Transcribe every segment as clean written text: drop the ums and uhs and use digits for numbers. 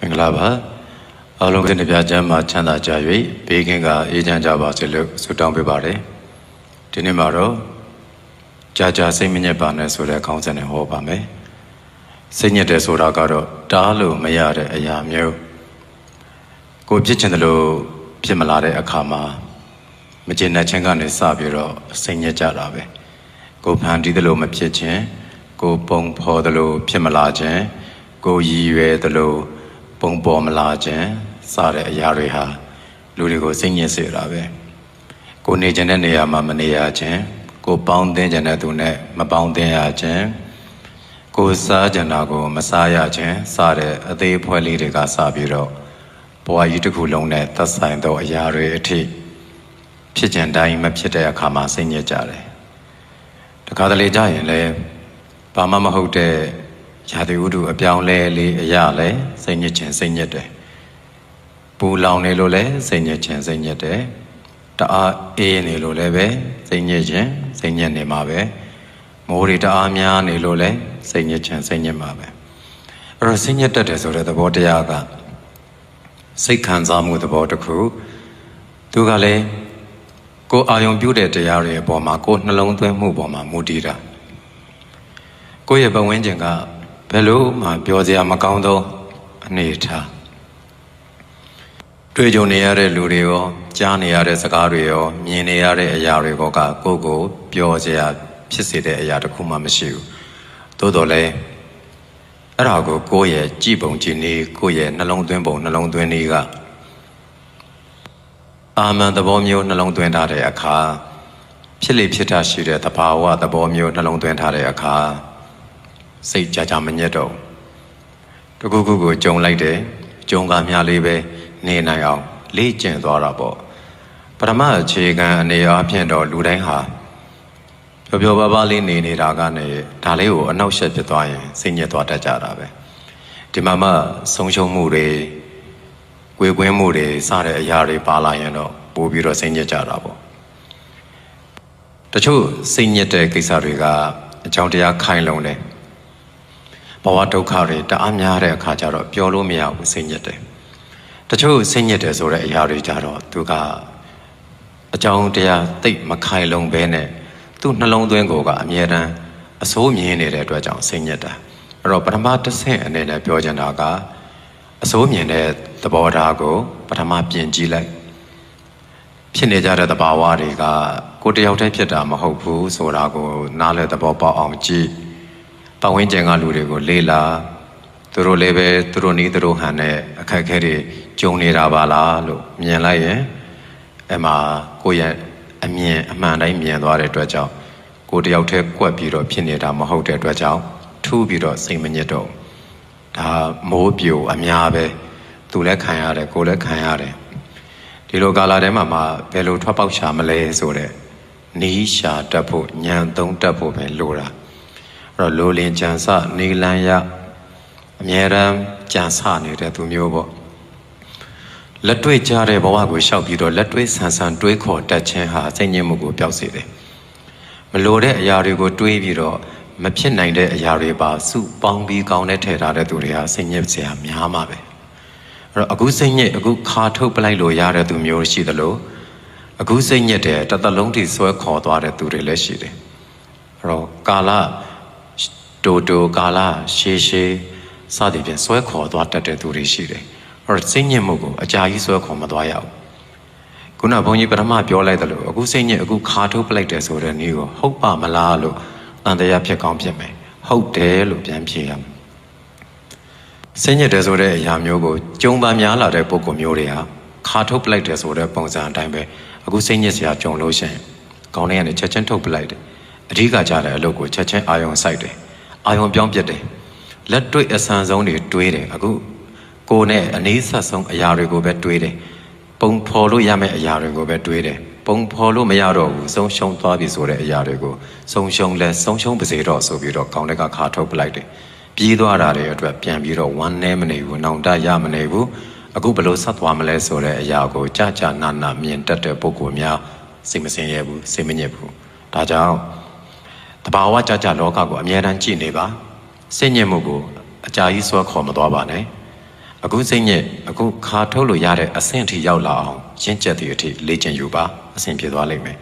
မင်္ဂလာပါအားလုံးကနေ့ပြချမ်းမှာချမ်းသာကြ၍ဘေးကင်းကအေးချမ်းကြပါစေလို့ဆုတောင်းပေးပါတယ်ဒီနေ့မှာတော့ကြာစိတ်မညစ်ပါနဲ့ဆိုတဲ့ခေါင်းစဉ်နဲ့ဟောပါမယ်စိတ်ညစ်တယ်ဆိုတာကတော့တားလို့မရတဲ့အရာမျိုးကိုဖြစ်ချင်တယ်လို့ဖြစ်မလာတဲ့အခါမှာမကျေနပ်ခြင်းကနေစပြီးတော့စိတ်ညစ်ကြတာပဲကိုဖန်တီးတယ်လို့မဖြစ်ခြင်းကိုပုံဖော်တယ်လို့ဖြစ်မလာခြင်းကိုရည်ရွယ်တယ်လို့ပုံပေါ်မလာခြင်းစတဲ့အရာတွေဟာလူတွေကိုစိတ်ညစ်စေတာပဲကိုနေခြင်းတဲ့နေရာမှာမနေရခြင်းကိုပေါင်းသင်းခြင်းတဲ့သူနဲ့မပေါင်းသင်းရခြင်းကိုစားခြင်းတာကိုမစားရခြင်းစတဲ့အသေးအဖွဲလေးတွေကစပြီးတော့ဘဝကြီးတစ်ခုလုံးနဲ့သက်ဆိုင်သောအရာတွေအထိဖြစ်ခြင်းတိုင်းမဖြစ်တဲ့အခါမှာစိတ်ညစ်ကြတယ်တခါတလေကြရင်လည်းဘာမှမဟုတ်တဲ့ရာသီဥတုအပြောင်းလဲလေးအရာလဲစိတ်ညစ်ခြင်းစိတ်ညစ်တယ်ပူလောင်နေလို့လဲစိတ်ညစ်ခြင်းစိတ်ညစ်တယ်တအားအေးနေလို့လည်းပဲစိတ်ညစ်ခြင်းစိတ်ညစ်နေမှာပဲမိုးတွေတအားများနေလို့လဲစိတ်ညစ်ခြင်းစိတ်ညစ်မှာပဲအဲ့တော့စိတ်ညစ်တတ်တယ်ဆိုတဲ့သဘောတရားကစိတ်ခံစားမှုသဘောတစ်ခုသူကလည်းကိုယ်အာရုံပြုတဲ့တရားတွေအပေါ်မှာကိုယ်နှလုံးသွင်းမှုပေါ်မှာမူတည်တာကိုယ့်ရဲ့ပတ်ဝန်းကျင်ကဘယ်လိုမှပြောစရာမကောင်းသောအနေအထားတွေ့ကြုံနေရတဲ့လူတွေရောကြားနေရတဲ့စကားတွေရောမြင်နေရတဲ့အရာတွေကကိုယ့်ကိုပြောစရာဖြစ်စေတဲ့အရာတစ်ခုမှမရှိဘူးသို့တော်လည်းအဲ့ဒါကိုကိုယ့်ရဲ့ကြည်ပုံကြည်နည်းကိုယ့်ရဲ့နှလုံးသွင်းပုံနှလုံးသွင်းနည်းကအာမန်သဘောမျိုးနှလုံးသွင်းထားတဲ့အခါဖြစ်လေဖြစ်တာရှိတဲ့သဘာဝသဘောမျိုးနှလုံးသွင်းထားတဲ့အခါစိတ်ကြမညစ်တော့တခုခုကိုကြုံလိုက်တယ်ကြုံကများလေးပဲနေနိုင်အောင်လေ့ကျင့်သွားတာပေါ့ပထမအခြေခံအနေအားဖြင့်တော့လူတိုင်းဟာပျော်ပျော်ပါးပါးလေးနေနေတာကနေဒါလေးကိုအနှောက်အယှက်ဖြစ်သွားရင်စိတ်ညစ်သွားတတ်ကြတာပဲဒီမှာမှဆုံးရှုံးမှုတွေဝေကွင်းမှုတွေစတဲ့အရာတွေပါလာရင်တော့ပို့ပြီးတော့စိတ်ညစ်ကြတာပေါ့တချို့စိတ်ညစ်တဲ့ကိစ္စတွေကအကြောင်းတရားခိုင်လုံတယ်ဘဝဒုက္ခတွေတအားများတဲ့အခါကျတော့ပြောလို့မရဘူးစိတ်ညစ်တယ်တချို့စိတ်ညစ်တယ်ဆိုတဲ့အရာတွေကြတော့သူကအကြောင်းတရားသိမခိုင်လုံဘဲနဲ့သူ့နှလုံးသွင်းကိုကအမြဲတမ်းအစိုးမြင်နေတဲ့အတွက်ကြောင့်စိတ်ညစ်တာအဲ့တော့ပထမတစ်ဆင့်အနေနဲ့ပြောချင်တာကအစိုးမြင်တဲ့သဘောထားကိုပထမပြင်ကြည့်လိုက်ဖြစ်နေကြတဲ့သဘာဝတွေကကိုယ်တယောက်တည်းဖြစ်တာမဟုတ်ဘူးဆိုတာကိုနားလည်သဘောပေါက်အောင်ကြည့်ပတ်ဝန်းကျင်ကလူတွေကိုလေ့လာသူတို့လည်းပဲသူတို့နီးသူတို့ဟန်နဲ့အခက်အခဲတွေကြုံနေတာပါလားလို့မြင်လိုက်ရင်အဲ့မှာကိုယ့်ရဲ့အမြင်အမှန်တိုင်းမြင်သွားတဲ့အတွက်ကြောင့်ကိုယ်တယောက်တည်းကွက်ပြီးတော့ဖြစ်နေတာမဟုတ်တဲ့အတွက်ကြောင့်ထူးပြီးတော့စိတ်မညစ်တော့ဒါမိုးပြိုအများပဲသူလည်းခံရတယ်ကိုယ်လည်းခံရတယ်ဒီလိုကာလထဲမှာဘယ်လိုထွက်ပေါက်ရှာမလဲဆိုတဲ့နီးရှာတတ်ဖို့ဉာဏ်သုံးတတ်ဖို့ပဲလိုတာအဲ့တော့လိုလင်ကြံစနေလန်းရအမြဲတမ်းကြံစနေတဲ့သူမျိုးပေါ့လက်တွေ့ကြတဲ့ဘဝကိုရှောက်ပြီးတော့လက်တွေ့ဆန်ဆန်တွေးခေါ်တတ်ခြင်းဟာစိတ်ညစ်မှုကိုပျောက်စေတယ်မလိုတဲ့အရာတွေကိုတွေးပြီးတော့မဖြစ်နိုင်တဲ့အရာတွေပါစုပေါင်းပြီးကောင်းတဲ့ထည့်ထားတဲ့သူတွေဟာစိတ်ညစ်စရာများမှာပဲအဲ့တော့အခုစိတ်ညစ်အခုခါထုတ်ပလိုက်လို့ရတဲ့သူမျိုးရှိသလိုအခုစိတ်ညစ်တဲ့တစ်သက်လုံးထိဆွဲခေါ်သွားတဲ့သူတွေလည်းရှိတယ်အဲ့တော့ကာလတိုကာလရှည်စသည်ဖြင့်ဆွဲခေါ်သွားတတ်တဲ့သူတွေရှိတယ်အဲ့တော့စိတ်ညစ်မှုကိုအကြာကြီးဆွဲခေါ်မသွားရဘူးခုနဘုန်းကြီးပထမပြောလိုက်သလိုအခုစိတ်ညစ်အခုခါထုတ်ပလိုက်တယ်ဆိုတဲ့နည်းကိုဟုတ်ပါမလားလို့တန်တရားဖြစ်ကောင်းဖြစ်မယ်ဟုတ်တယ်လို့ပြန်ဖြေရမယ်စိတ်ညစ်တယ်ဆိုတဲ့အရာမျိုးကိုကြုံပါများလာတဲ့ပုံကိုမျိုးတွေဟာခါထုတ်ပလိုက်တယ်ဆိုတဲ့ပုံစံအတိုင်းပဲအခုစိတ်ညစ်စရာကြုံလို့ရှိရင်ကောင်းတဲ့ကနေချက်ချင်းထုတ်ပလိုက်တယ်အဓိကကြတဲ့အလုပ်ကိုချက်ချင်းအာရုံစိုက်တယ်အာရုံပြောင်းပြစ်တယ်လက်တွေ့အဆန်ဆုံးတွေတွေးတယ်အခုကိုယ်နဲ့အနည်းဆက်ဆုံးအရာတွေကိုပဲတွေးတယ်ပုံဖော်လို့ရမယ့်အရာတွေကိုပဲတွေးတယ်ပုံဖော်လို့မရတော့ဘူးဆုံးရှုံးသွားပြီဆိုတဲ့အရာတွေကိုဆုံးရှုံးလဲဆုံးရှုံးပါစေတော့ဆိုပြီးတော့ကောင်းတဲ့ကခါထုတ်ပလိုက်တယ်ပြေးသွားတာတွေအတွက်ပြန်ပြီးတော့ဝမ်းနည်းမနေဘူးနောင်တရမနေဘူးအခုဘယ်လိုဆက်သွားမလဲဆိုတဲ့အရာကိုကြာနာမြင်တတ်တဲ့ပုဂ္ဂိုလ်များစိတ်မစင်ရဘူးစိတ်မညစ်ဘူးဒါကြောင့်တဘာဝကြာလောကကိုအမြဲတမ်းကြည့်နေပါစိတ်ညစ်မှုကိုအကြာကြီးဆွဲခေါ်မသွားပါနဲ့ အခုစိတ်ညစ်အခုခါထုတ်လို့ရတဲ့အဆင့်ထိရောက်လာအောင်ရင့်ကျက်သည့်အထိလေ့ကျင့်ယူပါအဆင်ပြေသွားလိမ့်မယ်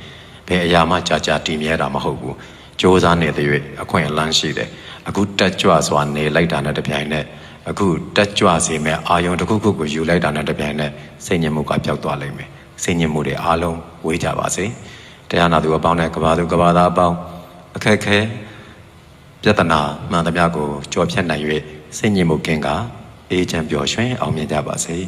ဘယ်အရာမှကြာကြာတည်မြဲတာမဟုတ်ဘူးစ조사နေတဲ့၍အခွင့်အလမ်းရှိတယ်အခုတက်ကြွစွာနေလိုက်တာနဲ့တပြိုင်နက်အခုတက်ကြွစေမဲ့အာယုံတစ်ခုခုကိုယူလိုက်တာနဲ့တပြိုင်နက်စိတ်ညစ်မှုကပျောက်သွားလိမ့်မယ်စိတ်ညစ်မှုတွေအားလုံးဝေးကြပါစေတရားနာသူအပေါင်းနဲ့ကဘာသူကဘာသားအပေါင်းအခက်ခဲပြဿနာမှန်သမျှကိုကြော်ဖြတ်နိုင်၍စိတ်ညစ်မှုကင်းကအေးချမ်းပျော်ရွှင်အောင်မြင်ကြပါစေ